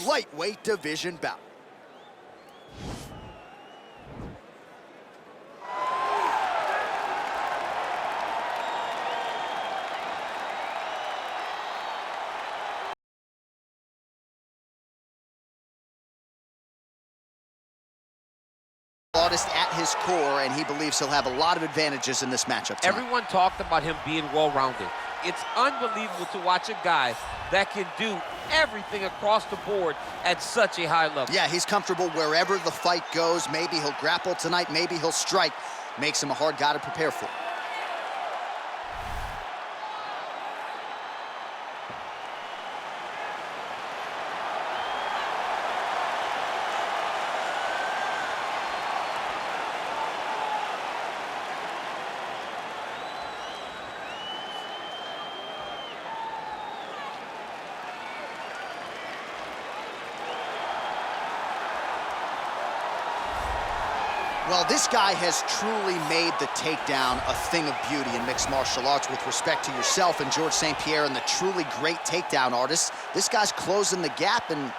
lightweight division bout. At his core, and he believes he'll have a lot of advantages in this matchup tonight. Everyone talked about him being well-rounded. It's unbelievable to watch a guy that can do everything across the board at such a high level. Yeah, he's comfortable wherever the fight goes. Maybe he'll grapple tonight, maybe he'll strike. Makes him a hard guy to prepare for. Well, this guy has truly made the takedown a thing of beauty in mixed martial arts. With respect to yourself and George St. Pierre and the truly great takedown artists, this guy's closing the gap and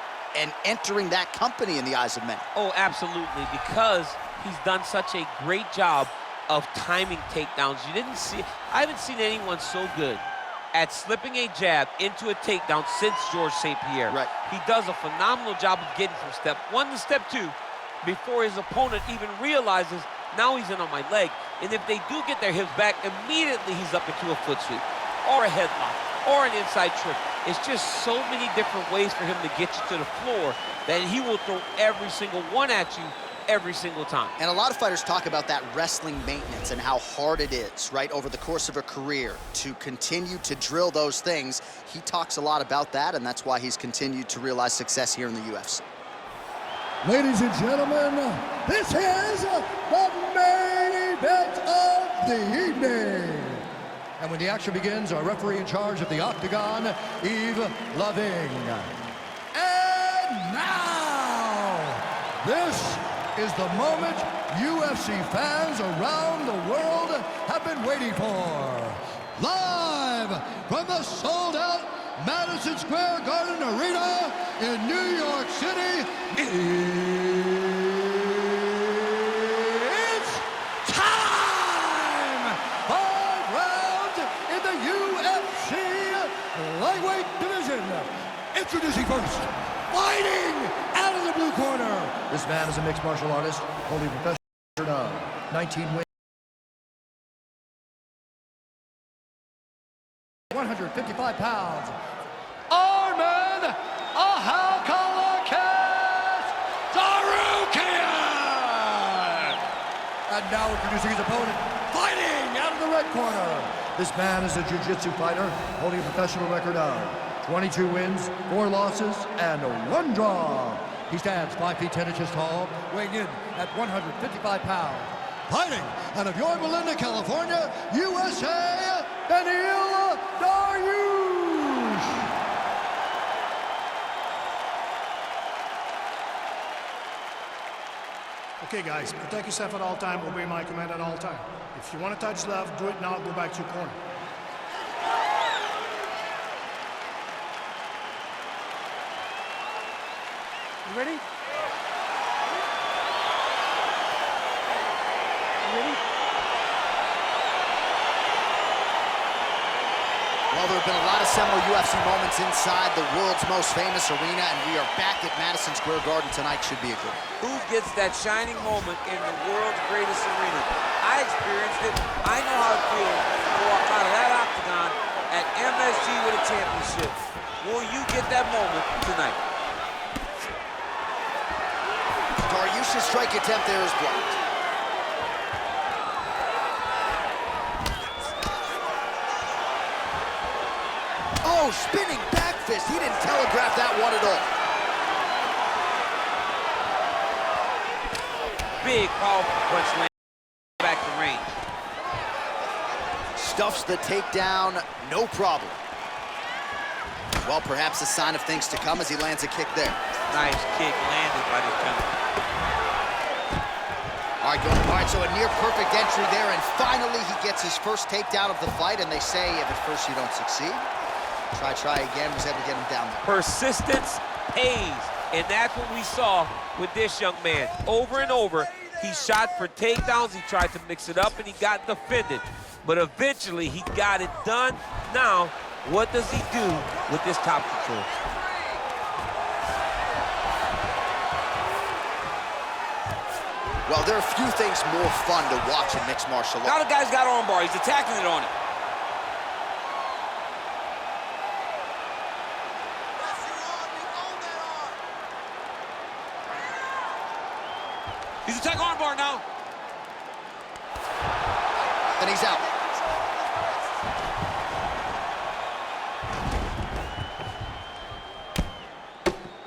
entering that company in the eyes of many. Oh, absolutely, because he's done such a great job of timing takedowns. I haven't seen anyone so good at slipping a jab into a takedown since George St. Pierre. Right. He does a phenomenal job of getting from step one to step two before his opponent even realizes now he's in on my leg. And if they do get their hips back, immediately he's up into a foot sweep or a headlock or an inside trick. It's just so many different ways for him to get you to the floor that he will throw every single one at you every single time. And a lot of fighters talk about that wrestling maintenance and how hard it is, right, over the course of a career to continue to drill those things. He talks a lot about that, and that's why he's continued to realize success here in the UFC. Ladies and gentlemen, this is the main event of the evening. And when the action begins, our referee in charge of the Octagon, Yves Loving. And now, this is the moment UFC fans around the world have been waiting for. Live from the sold-out Madison Square Garden Arena in New York City, it's time! 5 rounds in the UFC lightweight division. Introducing first, fighting out of the blue corner. This man is a mixed martial artist, holding a professional record of 19 wins. 155 pounds. Arman Tsarukyan! And now introducing his opponent, fighting out of the red corner. This man is a jiu-jitsu fighter, holding a professional record of 22 wins, 4 losses, and 1 draw. He stands 5 feet 10 inches tall, weighing in at 155 pounds. Fighting out of Yorba Linda, California, USA, Beneil Dariush. Okay, guys, protect yourself at all time, obey my command at all time. If you want to touch love, do it now, go back to your corner. You ready? You ready? Well, there have been a lot of seminal UFC moments inside the world's most famous arena, and we are back at Madison Square Garden tonight. Should be a good one. Who gets that shining moment in the world's greatest arena? I experienced it. I know how it feels to walk out of that octagon at MSG with a championship. Will you get that moment tonight? Dariush's strike attempt there is blocked. Oh, spinning back fist. He didn't telegraph that one at all. Big, powerful punch land back to range. Stuffs the takedown, no problem. Well, perhaps a sign of things to come as he lands a kick there. Nice kick landed by the penalty. All right, so a near perfect entry there, and finally he gets his first takedown of the fight, and they say if at first you don't succeed, try again, was able to get him down there. Persistence pays. And that's what we saw with this young man. Over and over, he shot for takedowns, he tried to mix it up, and he got defended. But eventually, he got it done. Now, what does he do with this top control? Well, there are few things more fun to watch in mixed martial arts. Now the guy's got armbar. He's attacking it on it. He's attacking armbar now. And he's out.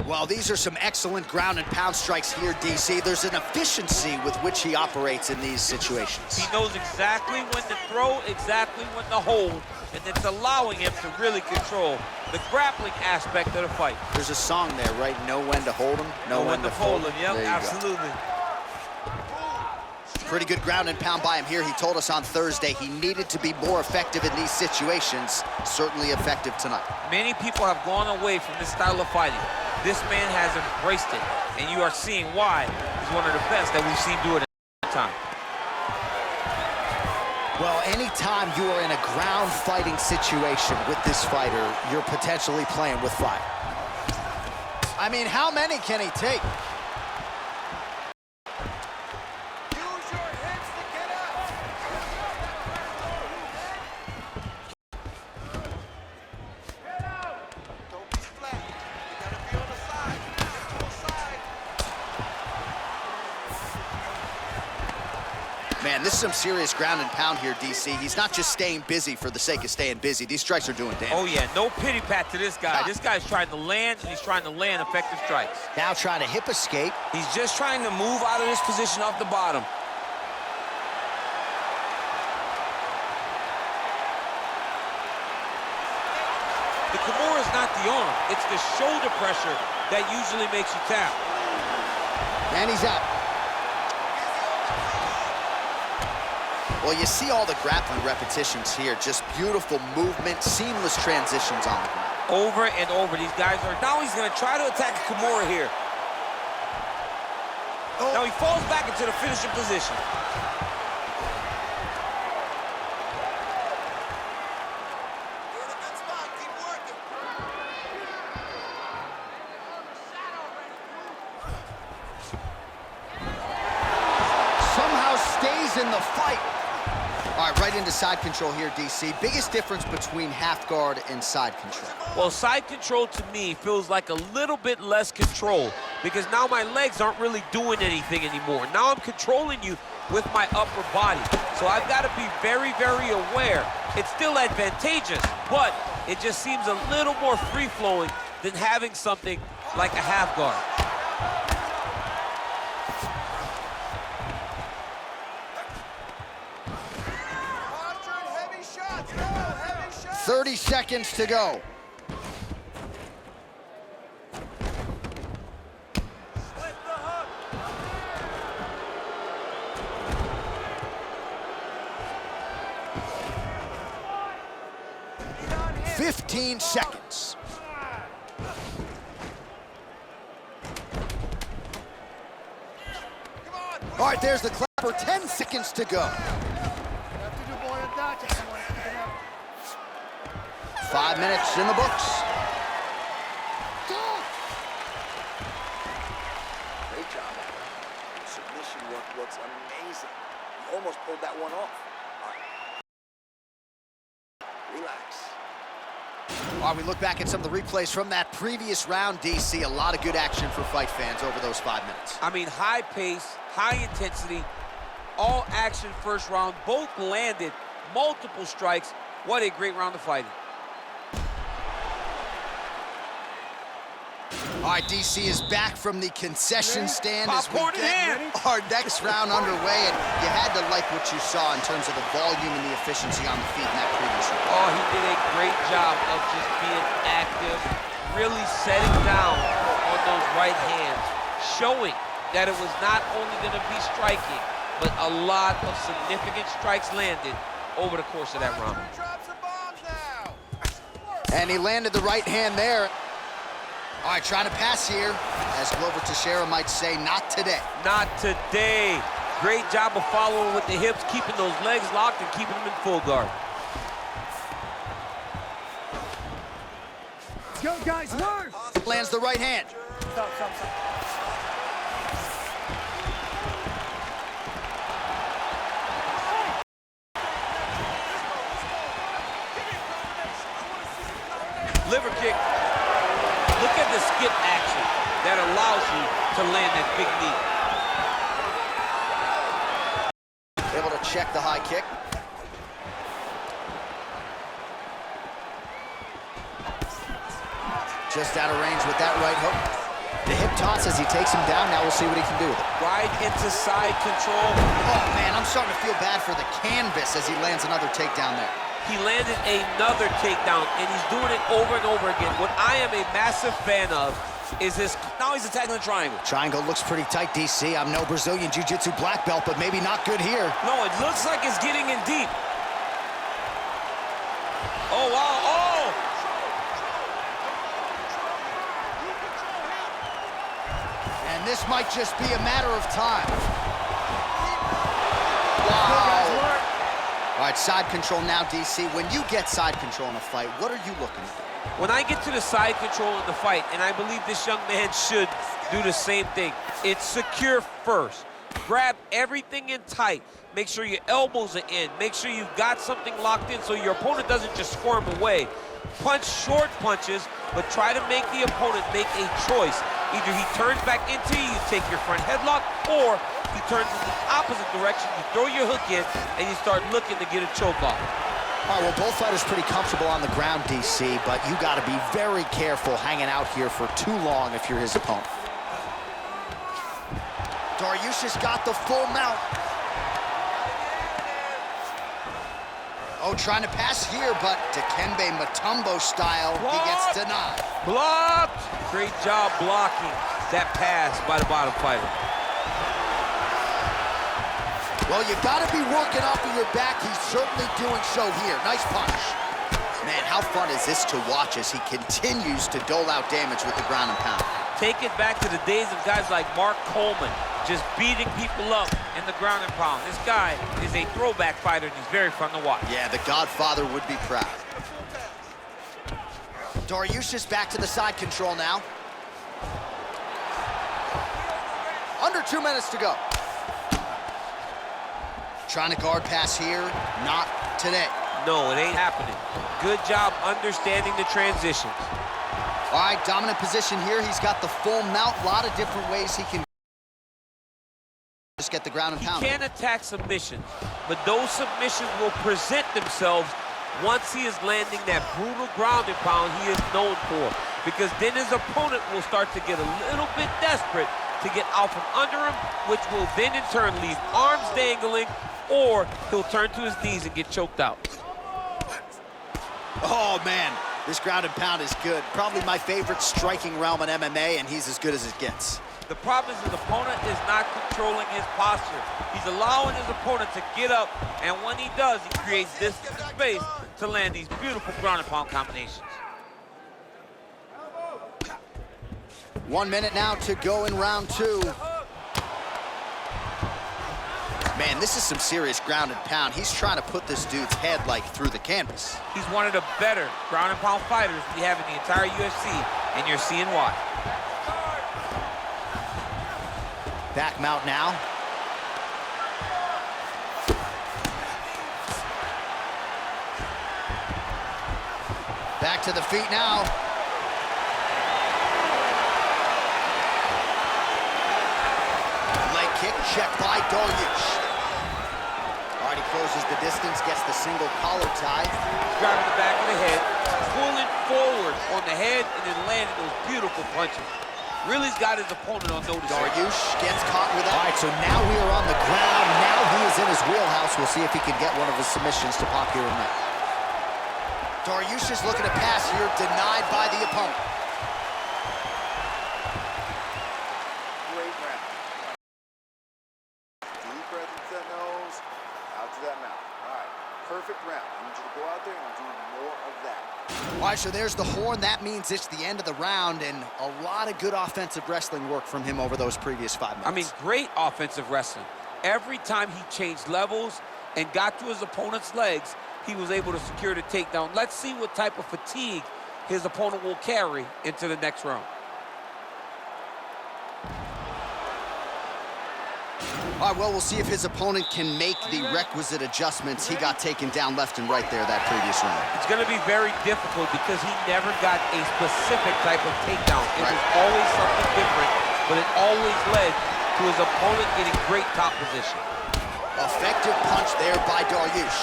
Well, these are some excellent ground and pound strikes here, DC. There's an efficiency with which he operates in these situations. He knows exactly when to throw, exactly when to hold, and it's allowing him to really control the grappling aspect of the fight. There's a song there, right? Know when to hold him, know when to fold him. Yep, absolutely. Pretty good ground and pound by him here. He told us on Thursday he needed to be more effective in these situations. Certainly effective tonight. Many people have gone away from this style of fighting. This man has embraced it, and you are seeing why he's one of the best that we've seen do it at the time. Well, anytime you are in a ground fighting situation with this fighter, you're potentially playing with fire. I mean, how many can he take? Man, this is some serious ground and pound here, DC. He's not just staying busy for the sake of staying busy. These strikes are doing damage. Oh, yeah, no pity pat to this guy. This guy's trying to land, and he's trying to land effective strikes. Now trying to hip escape. He's just trying to move out of this position off the bottom. The Kimura is not the arm. It's the shoulder pressure that usually makes you tap. And he's out. Well, you see all the grappling repetitions here. Just beautiful movement, seamless transitions on the ground. Over and over, these guys are... Now he's going to try to attack Kimura here. Oh. Now he falls back into the finishing position. You're in a good spot. Keep working. Somehow stays in the fight. All right, right into side control here, DC. Biggest difference between half guard and side control? Well, side control to me feels like a little bit less control because now my legs aren't really doing anything anymore. Now I'm controlling you with my upper body. So I've got to be very, very aware. It's still advantageous, but it just seems a little more free-flowing than having something like a half guard. 30 seconds to go. Slip the hook. 15 seconds. All right, there's the clapper. 10 seconds to go. 5 minutes in the books. Great job, Arman. Submission work looks amazing. You almost pulled that one off. All right. Relax. While we look back at some of the replays from that previous round, DC, a lot of good action for fight fans over those 5 minutes. I mean, high pace, high intensity, all action first round. Both landed multiple strikes. What a great round of fighting. All right, DC is back from the concession stand as we Popcorn in hand. get our next round underway, and you had to like what you saw in terms of the volume and the efficiency on the feet in that previous round. Oh, he did a great job of just being active, really setting down on those right hands, showing that it was not only going to be striking, but a lot of significant strikes landed over the course of that round. Drop some bombs now. And he landed the right hand there. All right, trying to pass here. As Glover Teixeira might say, not today. Not today. Great job of following with the hips, keeping those legs locked and keeping them in full guard. Let's go, guys, work! Lands the right hand. Stop. Liver kick. Look at the skip action that allows you to land that big knee. Able to check the high kick. Just out of range with that right hook. The hip toss as he takes him down. Now we'll see what he can do with it. Right into side control. Oh, man, I'm starting to feel bad for the canvas as he lands another takedown there. He landed another takedown, and he's doing it over and over again. What I am a massive fan of is this. Now he's attacking the triangle. Triangle looks pretty tight, DC. I'm no Brazilian Jiu-Jitsu black belt, but maybe not good here. No, it looks like it's getting in deep. Oh, wow. Oh! And this might just be a matter of time. All right, side control now, DC. When you get side control in a fight, what are you looking for? When I get to the side control in the fight, and I believe this young man should do the same thing, it's secure first. Grab everything in tight. Make sure your elbows are in. Make sure you've got something locked in so your opponent doesn't just squirm away. Punch short punches, but try to make the opponent make a choice. Either he turns back into you, you take your front headlock, or he turns in the opposite direction, you throw your hook in, and you start looking to get a choke off. All right, well, both fighters pretty comfortable on the ground, DC, but you got to be very careful hanging out here for too long if you're his opponent. Dariush has got the full mount. Oh, trying to pass here, but Dikembe Mutombo style, he gets denied. Blocked! Great job blocking that pass by the bottom fighter. Well, you got to be working off of your back. He's certainly doing so here. Nice punch. Man, how fun is this to watch as he continues to dole out damage with the ground and pound? Take it back to the days of guys like Mark Coleman, just beating people up in the ground and pound. This guy is a throwback fighter, and he's very fun to watch. Yeah, the Godfather would be proud. Dariush is back to the side control now. Under 2 minutes to go. Trying to guard pass here, not today. No, it ain't happening. Good job understanding the transitions. All right, dominant position here. He's got the full mount. A lot of different ways he can just get the ground and pound. He can attack submissions, but those submissions will present themselves once he is landing that brutal ground and pound he is known for. Because then his opponent will start to get a little bit desperate to get out from under him, which will then in turn leave arms dangling, or he'll turn to his knees and get choked out. Oh, man, this ground and pound is good. Probably my favorite striking realm in MMA, and he's as good as it gets. The problem is his opponent is not controlling his posture. He's allowing his opponent to get up, and when he does, he creates distance and space to land these beautiful ground and pound combinations. 1 minute now to go in round two. Man, this is some serious ground and pound. He's trying to put this dude's head, like, through the canvas. He's one of the better ground and pound fighters we have in the entire UFC, and you're seeing why. Back mount now. Back to the feet now. Leg kick checked by Dariush. All right, he closes the distance, gets the single collar tie. Driving the back of the head, pulling forward on the head, and then landing those beautiful punches. Really's got his opponent on notice. Dariush gets caught with that. All right, so now we are on the ground. Now he is in his wheelhouse. We'll see if he can get one of his submissions to pop here in there. Dariush is looking to pass here, denied by the opponent. Great round. Deep breath into that nose, out to that mouth. All right, perfect round. need you to go out there and do more of that. All right, so there's the horn. That means it's the end of the round, and a lot of good offensive wrestling work from him over those previous 5 minutes. I mean, great offensive wrestling. Every time he changed levels and got to his opponent's legs, he was able to secure the takedown. Let's see what type of fatigue his opponent will carry into the next round. All right, well, we'll see if his opponent can make the requisite adjustments. He got taken down left and right there that previous round. It's going to be very difficult because he never got a specific type of takedown. It was always something different, but it always led to his opponent getting great top position. Effective punch there by Dariush.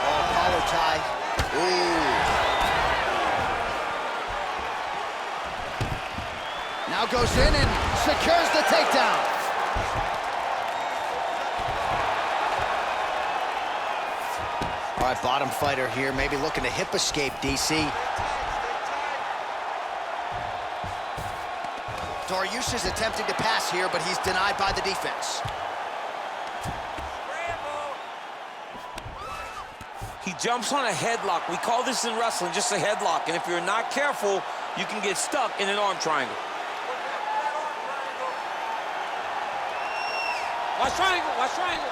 Oh, collar tie. Ooh. Now goes in and secures the takedown. All right, bottom fighter here, maybe looking to hip escape, DC. Dariush is attempting to pass here, but he's denied by the defense. He jumps on a headlock. We call this in wrestling just a headlock. And if you're not careful, you can get stuck in an arm triangle. Watch triangle, watch triangle.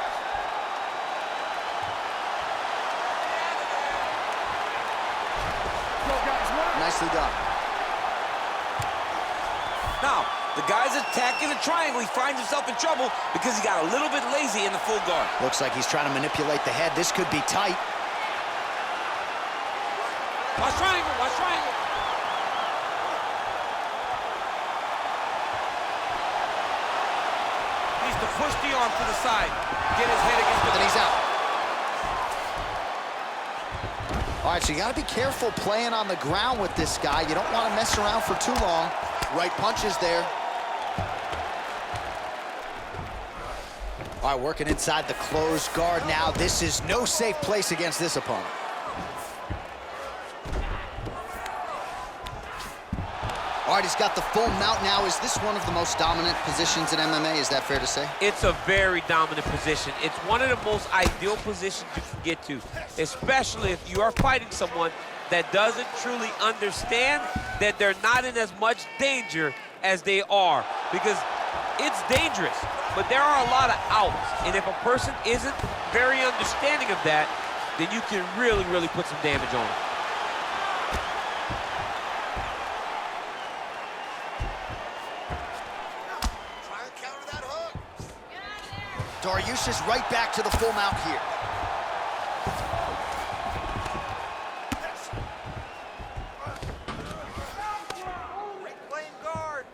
Nicely done. Now, the guy's attacking the triangle. He finds himself in trouble because he got a little bit lazy in the full guard. Looks like he's trying to manipulate the head. This could be tight. Watch triangle, watch triangle. Needs to push the arm to the side. Get his head against the... And he's out. All right, so you got to be careful playing on the ground with this guy. You don't want to mess around for too long. Right punches there. All right, working inside the closed guard now. This is no safe place against this opponent. All right, he's got the full mount now. Is this one of the most dominant positions in MMA? Is that fair to say? It's a very dominant position. It's one of the most ideal positions you can get to, especially if you are fighting someone that doesn't truly understand that they're not in as much danger as they are, because it's dangerous, but there are a lot of outs, and if a person isn't very understanding of that, then you can really, really put some damage on them. Dariush is right back to the full mount here. Reclaim guard.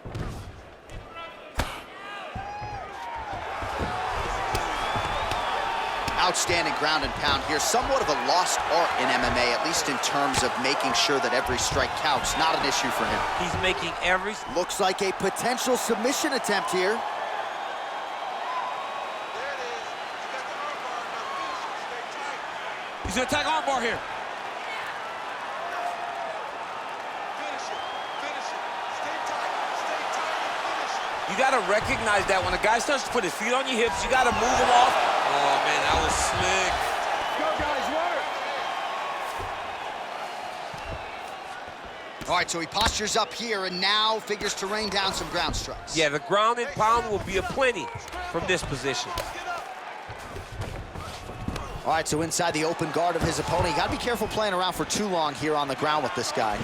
Outstanding ground and pound here. Somewhat of a lost art in MMA, at least in terms of making sure that every strike counts. Not an issue for him. He's making every... Looks like a potential submission attempt here. He's gonna attack armbar here. You got to recognize that when a guy starts to put his feet on your hips, you got to move him off. Oh, man, that was slick. Go, guys, work. All right, so he postures up here and now figures to rain down some ground strikes. Yeah, the ground and pound will be aplenty from this position. All right, so inside the open guard of his opponent. You got to be careful playing around for too long here on the ground with this guy.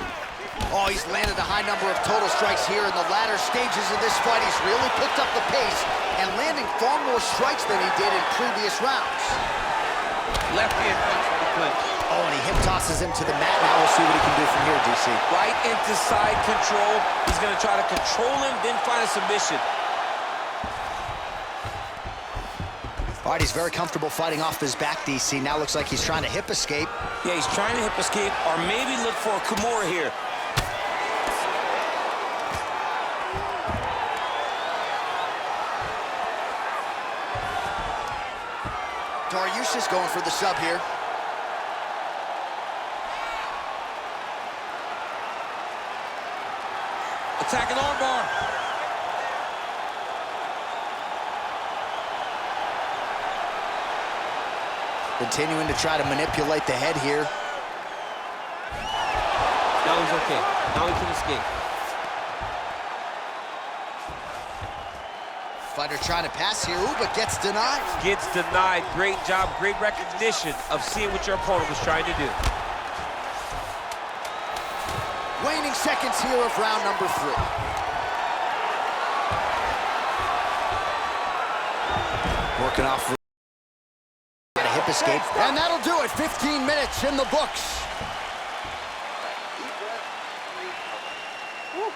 Oh, he's landed a high number of total strikes here in the latter stages of this fight. He's really picked up the pace and landing far more strikes than he did in previous rounds. Left hand punch for the clinch. Oh, and he hip tosses him to the mat. Now we'll see what he can do from here, DC. Right into side control. He's going to try to control him, then find a submission. All right, he's very comfortable fighting off his back, DC. Now looks like he's trying to hip escape. Yeah, he's trying to hip escape or maybe look for a Kimura here. Dariush is going for the sub here. Attacking armbar. Continuing to try to manipulate the head here. Now he's okay. Now he can escape. Fighter trying to pass here, ooh, but gets denied. Gets denied. Great job, great recognition of seeing what your opponent was trying to do. Waning seconds here of round number 3. Working off a hip escape, and that'll do it. 15 minutes in the books. Deep breath, recover. Woo,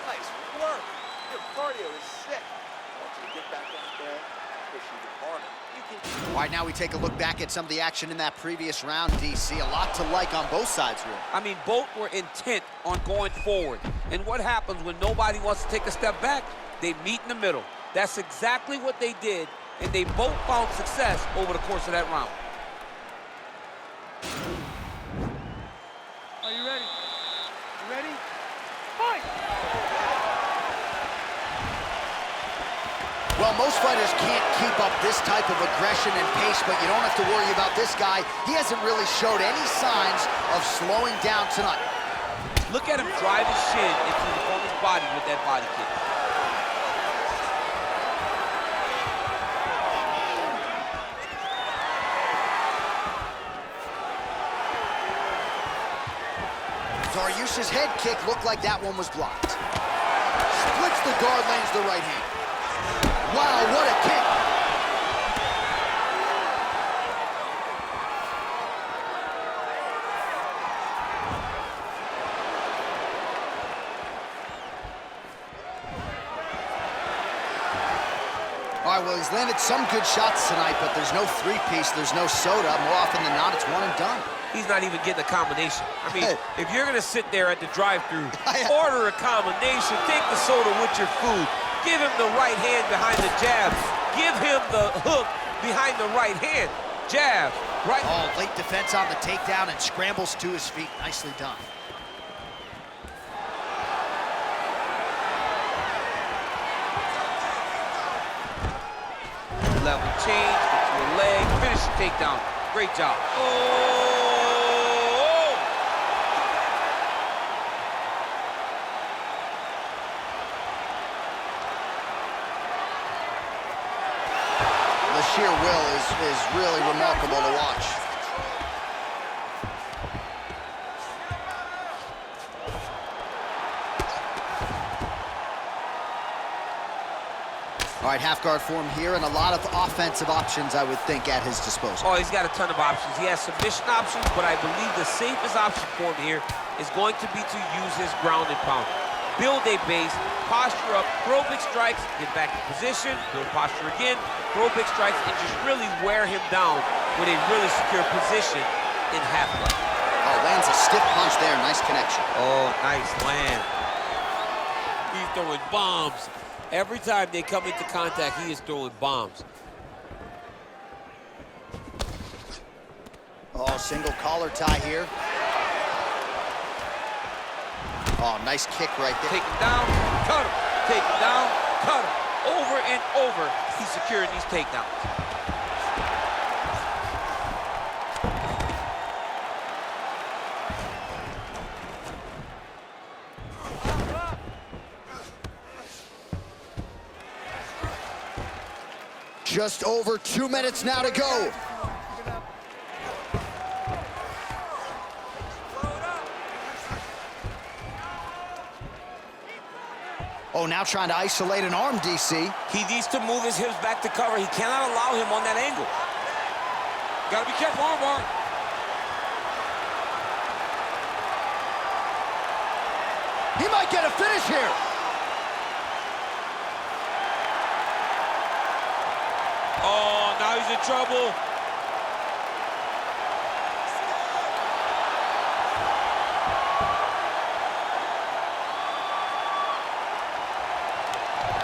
nice work. Your cardio is sick. I want you to get back out there, push even harder. You can. All right, now we take a look back at some of the action in that previous round, DC. A lot to like on both sides here. I mean, both were intent on going forward. And what happens when nobody wants to take a step back? They meet in the middle. That's exactly what they did, and they both found success over the course of that round. Are you ready? You ready? Fight! Well, most fighters can't keep up this type of aggression and pace, but you don't have to worry about this guy. He hasn't really showed any signs of slowing down tonight. Look at him drive his shin into the opponent's body with that body kick. Dariush's head kick looked like that one was blocked. Splits the guard, lands the right hand. Wow, what a kick! All right, well, he's landed some good shots tonight, but there's no three-piece, there's no soda. More often than not, it's one and done. He's not even getting a combination. I mean, if you're gonna sit there at the drive-thru, order a combination, take the soda with your food, give him the right hand behind the jab, give him the hook behind the right hand, jab, right. Oh, late defense on the takedown and scrambles to his feet. Nicely done. Level change, into a leg, finish the takedown. Great job. Oh! The sheer will is really remarkable to watch. All right, half guard form here, and a lot of offensive options, I would think, at his disposal. Oh, he's got a ton of options. He has submission options, but I believe the safest option for him here is going to be to use his ground and pound. Build a base, posture up, throw big strikes, get back in position, build posture again, throw big strikes, and just really wear him down with a really secure position in half guard. Oh, lands a stiff punch there. Nice connection. Oh, nice land. He's throwing bombs. Every time they come into contact, he is throwing bombs. Oh, single collar tie here. Oh, nice kick right there. Take him down, cut him. Take him down, cut him. Over and over, he's securing these takedowns. Just over 2 minutes now to go. Oh, now trying to isolate an arm, DC. He needs to move his hips back to cover. He cannot allow him on that angle. Gotta be careful, armbar. He might get a finish here. Oh, now he's in trouble.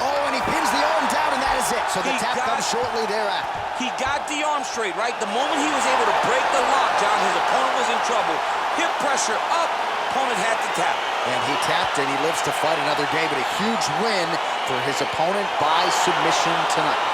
Oh, and he pins the arm down, and that is it. So the tap comes shortly thereafter. He got the arm straight, right? The moment he was able to break the lock, John, his opponent was in trouble. Hip pressure up, opponent had to tap. And he tapped, and he lives to fight another day, but a huge win for his opponent by submission tonight.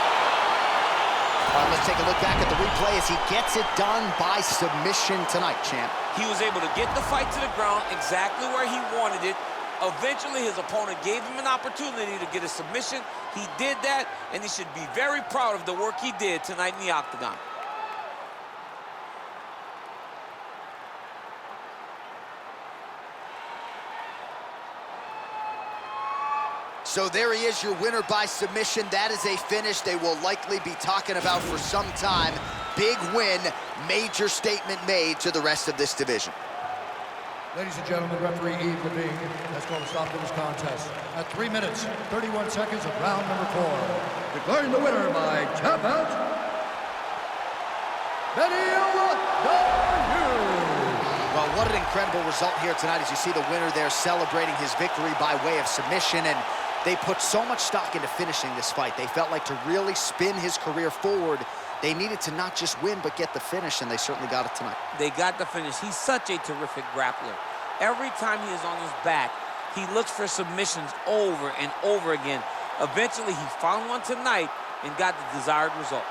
All right, let's take a look back at the replay as he gets it done by submission tonight, champ. He was able to get the fight to the ground exactly where he wanted it. Eventually, his opponent gave him an opportunity to get a submission. He did that, and he should be very proud of the work he did tonight in the octagon. So there he is, your winner by submission. That is a finish they will likely be talking about for some time. Big win, major statement made to the rest of this division. Ladies and gentlemen, referee Yves Levine has called a stop to this contest at 3 minutes, 31 seconds of round number 4. Declaring the winner by tap out, Beneil Dariush. Well, what an incredible result here tonight as you see the winner there celebrating his victory by way of submission, and they put so much stock into finishing this fight. They felt like to really spin his career forward, they needed to not just win, but get the finish, and they certainly got it tonight. They got the finish. He's such a terrific grappler. Every time he is on his back, he looks for submissions over and over again. Eventually, he found one tonight and got the desired result.